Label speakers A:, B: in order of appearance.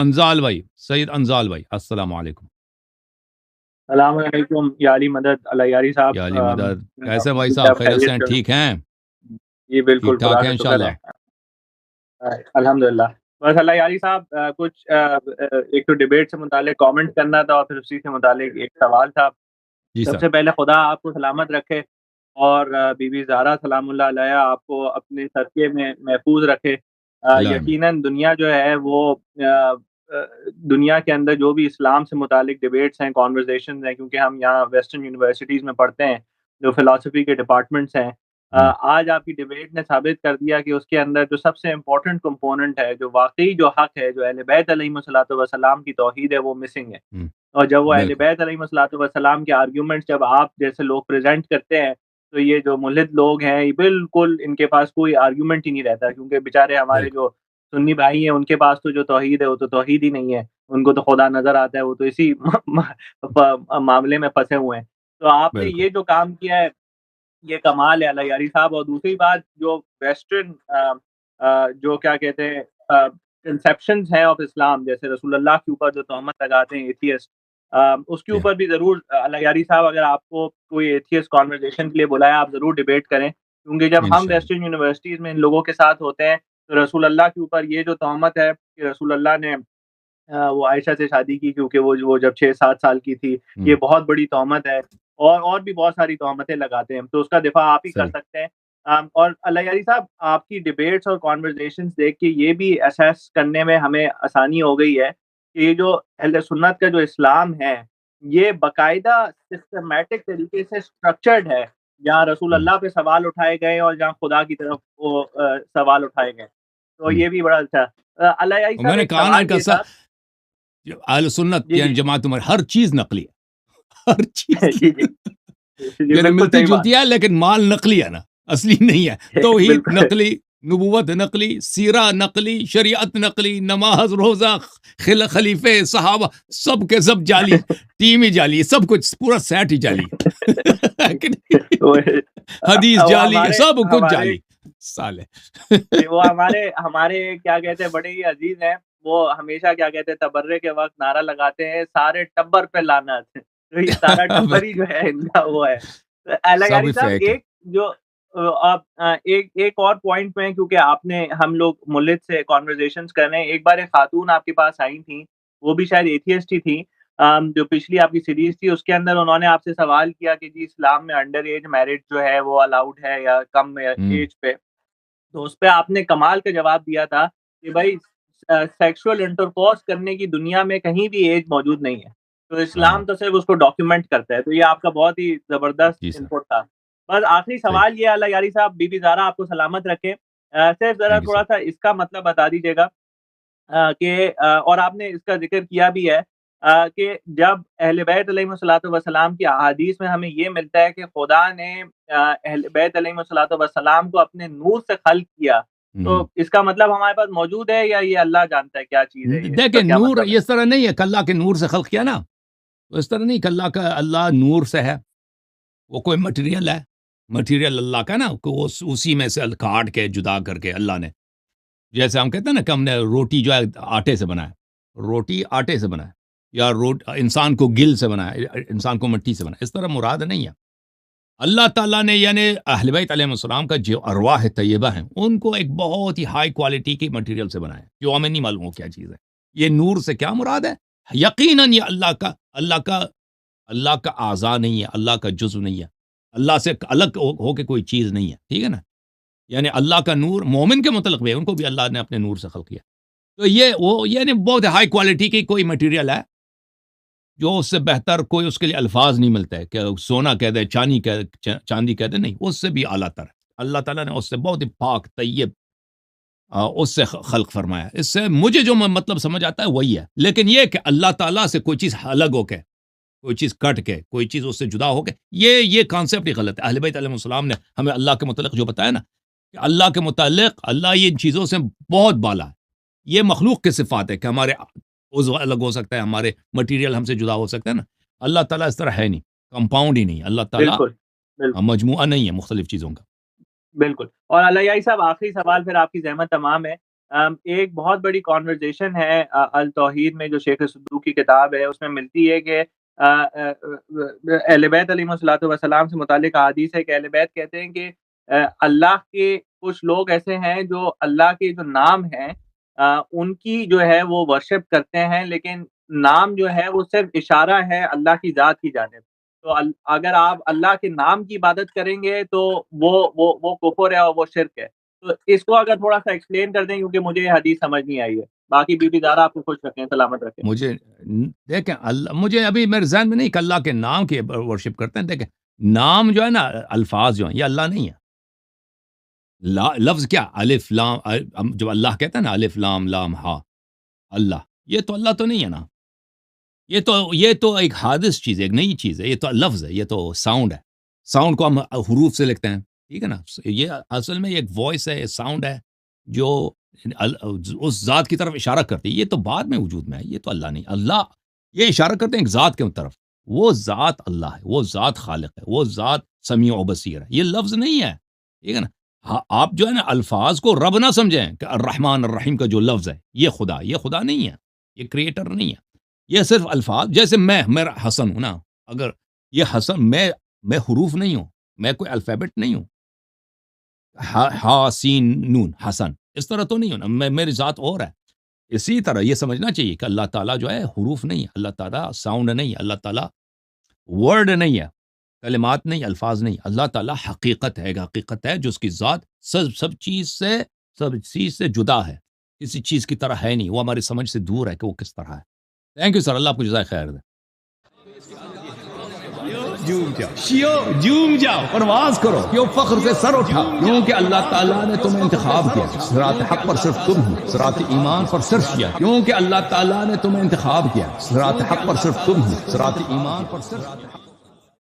A: انزال بھائی، سید انزال بھائی، السلام علیکم۔
B: السلام علیکم یا علی مدد اللہ یاری صاحب،
A: یا علی مدد، کیسے بھائی صاحب، خیریت سے ہیں، ٹھیک ہیں؟
B: جی بالکل،
A: ٹھیک ٹھاک
B: خدا
A: ہیں
B: کا شکر
A: انشاءاللہ؟
B: ہے الحمدللہ۔ بس اللہ یاری صاحب، کچھ ایک تو ڈیبیٹ سے متعلق کامنٹ کرنا تھا اور پھر اسی سے متعلق ایک سوال تھا۔
A: جی
B: سب
A: سر۔
B: سے پہلے خدا آپ کو سلامت رکھے اور بی بی زہرا سلام اللہ علیہ آپ کو اپنے صدقے میں محفوظ رکھے۔
A: الہی
B: یقیناً دنیا جو ہے وہ دنیا کے اندر جو بھی اسلام سے متعلق ڈیبیٹس ہیں، کانورزیشنز ہیں، کیونکہ ہم یہاں ویسٹرن یونیورسٹیز میں پڑھتے ہیں، جو فلاسفی کے ڈپارٹمنٹس ہیں، آج آپ کی ڈیبیٹ نے ثابت کر دیا کہ اس کے اندر جو سب سے امپورٹنٹ کمپوننٹ ہے، جو واقعی جو حق ہے، جو اہل بیت علیہم الصلوۃ والسلام کی توحید ہے، وہ مسنگ ہے۔ اور جب وہ اہل
A: بالکل
B: بیت علیہم الصلوۃ والسلام کے آرگیومنٹس جب آپ جیسے لوگ پریزنٹ کرتے ہیں، تو یہ جو ملحد لوگ ہیں، یہ بالکل ان کے پاس کوئی آرگیومنٹ ہی نہیں رہتا، کیونکہ بیچارے ہمارے
A: بالکل
B: جو سنی بھائی ہیں ان کے پاس تو جو توحید ہے وہ تو توحید ہی نہیں ہے، ان کو تو خدا نظر آتا ہے، وہ تو اسی معاملے میں پھنسے ہوئے ہیں۔ تو آپ نے
A: بالکل
B: یہ جو کام کیا ہے یہ کمال ہے اللہ یاری صاحب۔ اور دوسری بات، جو ویسٹرن جو کیا کہتے ہیں کنسیپشنز ہیں آف اسلام، جیسے رسول اللہ کے اوپر جو تہمت لگاتے ہیں ایتھیسٹ، اس کے
A: جی ہاں،
B: اوپر بھی ضرور اللہ یاری صاحب، اگر آپ کو کوئی ایتھیسٹ کانورزیشن کے لیے بلایا، آپ ضرور ڈیبیٹ کریں، کیونکہ جب ہم
A: انشاءاللہ
B: ویسٹرن یونیورسٹیز میں ان لوگوں کے ساتھ ہوتے ہیں تو رسول اللہ کے اوپر یہ جو تہمت ہے کہ رسول اللہ نے وہ عائشہ سے شادی کی کیونکہ وہ جب 6-7 سال کی تھی، یہ بہت بڑی تہمت ہے، اور بھی بہت ساری تہمتیں لگاتے ہیں، تو اس کا دفاع آپ ہی کر
A: صحیح۔
B: سکتے ہیں۔ اور اللہ یاری صاحب، آپ کی ڈیبیٹس اور کانورزیشنز دیکھ کے یہ بھی اسیس کرنے میں ہمیں آسانی ہو گئی ہے کہ یہ جو اہل سنت کا جو اسلام ہے، یہ باقاعدہ سسٹمیٹک طریقے سے اسٹرکچرڈ ہے، جہاں رسول اللہ پہ سوال اٹھائے گئے اور جہاں خدا کی طرف وہ سوال اٹھائے گئے، تو یہ بھی بڑا اچھا۔ اللہ یاری
A: اور
B: صاحب،
A: میں نے
B: ایک
A: کہا نا
B: سوال
A: کہ
B: یہ تھا۔
A: اہل سنت
B: جی
A: یعنی
B: جی
A: جماعت میں ہر چیز نقلی ہے، ہر چیز
B: جی جی جی
A: یعنی
B: بالکل
A: ملتی
B: صحیح بات
A: جلتی ہے لیکن مال نقلی ہے نا، اصلی نہیں ہے۔ توحید
B: بالکل
A: نقلی، نبوت نقلی، سیرہ نقلی، شریعت نقلی، نماز روزہ، خلیفے صحابہ سب کے سب جعلی، ٹیم ہی جعلی ہے، سب کچھ پورا سیٹ ہی جعلی ہے کہ نہیں؟
B: وہ
A: حدیث
B: وہ
A: جعلی ہے،
B: ہمارے
A: سب کچھ
B: ہمارے
A: جعلی سالے
B: وہ ہمارے ہمارے کیا کہتے ہیں بڑے ہی عزیز ہیں، وہ ہمیشہ کیا کہتے ہیں تبرے کے وقت نعرہ لگاتے ہیں، سارے ٹبر پہ لعنت، تو یہ سارا ٹبر ہی جو ہے ان کا وہ ہے۔
A: سب
B: یاری صاحب،
A: فیک ہے۔
B: ایک جو آپ ایک اور پوائنٹ پہ ہیں، کیونکہ آپ نے ہم لوگ ملت سے کانورزیشنز کر رہے ہیں، ایک بار ایک خاتون آپ کے پاس آئی تھیں، وہ بھی شاید ایتھیسٹ ہی تھی، جو پچھلی آپ کی سیریز تھی اس کے اندر انہوں نے آپ سے سوال کیا کہ جی اسلام میں انڈر ایج میرج جو ہے وہ الاؤڈ ہے یا کم ایج پہ، تو اس پہ آپ نے کمال کا جواب دیا تھا کہ بھائی سیکشول انٹرکورس کرنے کی دنیا میں کہیں بھی ایج موجود نہیں ہے، تو
A: ہاں
B: اسلام تو صرف اس کو ڈاکیومنٹ کرتا ہے۔ تو یہ آپ کا بہت ہی زبردست
A: جی سر،
B: انپٹ تھا۔ بس آخری
A: صحیح،
B: سوال یہ اللہ یاری صاحب، بی بی زہرا آپ کو سلامت رکھے، صرف ذرا
A: تھینک یو سر۔
B: تھوڑا سا اس کا مطلب بتا دیجیے گا کہ اور آپ نے اس کا ذکر کیا بھی ہے کہ جب اہل بیت علیہم الصلوۃ والسلام کی احادیث میں ہمیں یہ ملتا ہے کہ خدا نے اہل بیت علیہم الصلوۃ والسلام کو اپنے نور سے خلق کیا، تو اس کا مطلب ہمارے پاس موجود ہے یا یہ اللہ جانتا ہے کیا چیز ہے، یہ اس کا
A: دیکھیں
B: کیا
A: نور
B: مطلب ہے؟
A: اس طرح نہیں ہے کہ اللہ کے نور سے خلق کیا نا، تو اس طرح نہیں کہ اللہ نور سے ہے، وہ کوئی مٹیریل ہے، مٹیریل اللہ کا نا، کہ وہ اسی میں سے کاٹ کے جدا کر کے اللہ نے، جیسے ہم کہتے ہیں نا کہ ہم نے روٹی جو ہے آٹے سے بنایا، روٹی آٹے سے بنایا، یا انسان کو گل سے بنایا، انسان کو مٹی سے بنایا، اس طرح مراد نہیں ہے۔ اللہ تعالیٰ نے یعنی اہل بیت علیہ السلام کا جو ارواح طیبہ ہیں ان کو ایک بہت ہی ہائی کوالٹی کی مٹیریل سے بنایا، جو ہمیں نہیں معلوم ہو کیا چیز ہے۔ یہ نور سے کیا مراد ہے؟ یقیناً یہ اللہ کا اعضاء نہیں ہے، اللہ کا جزو نہیں ہے، اللہ سے الگ ہو کے کوئی چیز نہیں ہے، ٹھیک ہے نا؟ یعنی اللہ کا نور مومن کے متعلق بھی ہے، ان کو بھی اللہ نے اپنے نور سے خلق کیا، تو یہ وہ یعنی بہت ہائی کوالٹی کی کوئی مٹیریل ہے جو اس سے بہتر کوئی اس کے لیے الفاظ نہیں ملتا ہے کہ سونا کہہ دے، چاندی کہہ دے، نہیں، اس سے بھی اعلیٰ تر ہے۔ اللہ تعالیٰ نے اس سے بہت ہی پاک طیب اس سے خلق فرمایا۔ اس سے مجھے جو مطلب سمجھ آتا ہے وہی ہے، لیکن یہ کہ اللہ تعالیٰ سے کوئی چیز الگ ہو کے، کوئی چیز کٹ کے، کوئی چیز اس سے جدا ہو کے، یہ کانسیپٹ ہی غلط ہے۔ اہل بیت علیہ السلام نے ہمیں اللہ کے متعلق جو بتایا نا، کہ اللہ کے متعلق اللہ یہ ان چیزوں سے بہت بالا ہے۔ یہ مخلوق کی صفات ہے کہ ہمارے عضو الگ ہو سکتا ہے، ہمارے مٹیریل ہم سے جدا ہو سکتا ہے نا، اللہ تعالیٰ اس طرح ہے نہیں، کمپاؤنڈ ہی نہیں، اللہ تعالیٰ
B: بالکل بالکل
A: مجموعہ نہیں ہے مختلف چیزوں کا۔
B: بالکل۔ اور اللہ یاری صاحب، آخری سوال پھر آپ کی زحمت تمام ہے، ایک بہت بڑی کانورزیشن ہے التوحید میں جو شیخ صدوق کی کتاب ہے، اس میں ملتی ہے کہ اہل بیت علیہم الصلوۃ والسلام سے متعلق حدیث ہے کہ اہل بیت کہتے ہیں کہ اللہ کے کچھ لوگ ایسے ہیں جو اللہ کے جو نام ہیں ان کی جو ہے وہ ورشپ کرتے ہیں، لیکن نام جو ہے وہ صرف اشارہ ہے اللہ کی ذات کی جانب۔ تو اگر آپ اللہ کے نام کی عبادت کریں گے تو وہ کفر ہے اور وہ شرک ہے۔ تو اس کو اگر تھوڑا سا ایکسپلین کر دیں، کیونکہ مجھے یہ حدیث سمجھ نہیں آئی ہے۔ باقی بی بی زہرا آپ کو خوش رکھیں، سلامت رکھیں۔
A: مجھے دیکھیں اللہ، مجھے ابھی میرے ذہن میں نہیں کہ اللہ کے نام کی ورشپ کرتے ہیں۔ دیکھیں نام جو ہے نا، الفاظ جو ہیں یہ اللہ نہیں ہے۔ لفظ کیا الف لام، جب اللہ کہتا ہے نا الف لام لام ہا اللہ، یہ تو اللہ تو نہیں ہے نا، یہ تو ایک حادث چیز ہے، ایک نئی چیز ہے، یہ تو لفظ ہے، یہ تو ساؤنڈ ہے۔ ساؤنڈ کو ہم حروف سے لکھتے ہیں، ٹھیک ہے نا، یہ اصل میں ایک وائس ہے، ساؤنڈ ہے جو اس ذات کی طرف اشارہ کرتی ہے۔ یہ تو بعد میں وجود میں ہے، یہ تو اللہ نہیں۔ اللہ یہ اشارہ کرتے ہیں ایک ذات کے طرف، وہ ذات اللہ ہے، وہ ذات خالق ہے، وہ ذات سمیع و بصیر ہے، یہ لفظ نہیں ہے، ٹھیک ہے نا۔ ہاں آپ جو ہے نا الفاظ کو رب نہ سمجھیں کہ الرحمن الرحیم کا جو لفظ ہے یہ خدا نہیں ہے، یہ کریٹر نہیں ہے، یہ صرف الفاظ۔ جیسے میرا حسن ہوں نا، اگر یہ حسن میں حروف نہیں ہوں، میں کوئی الفابیٹ نہیں ہوں، ہا سین نون حسن، اس طرح تو نہیں ہوں نا، میری ذات اور ہے۔ اسی طرح یہ سمجھنا چاہیے کہ اللہ تعالیٰ جو ہے حروف نہیں ہے، اللہ تعالیٰ ساؤنڈ نہیں ہے، اللہ تعالیٰ ورڈ نہیں ہے، کلمات نہیں، الفاظ نہیں، اللہ تعالیٰ حقیقت ہے جو اس کی ذات سب چیز سے جدا ہے، کسی چیز کی طرح ہے نہیں، وہ ہماری سمجھ سے دور ہے کہ وہ کس طرح ہے۔ تھینک یو سر، اللہ آپ کو جزائے خیر دے۔ جھوم جاؤ، پرواز کرو، کیوں فخر سے سر اٹھا، کیونکہ اللہ تعالیٰ نے تمہیں انتخاب کیا، صراط حق پر صرف تم ہو، صراط ایمان پر صرف کیا، کیونکہ اللہ تعالیٰ نے تمہیں انتخاب کیا، صراط حق پر صرف تم ہو، صراط ایمان پر صرف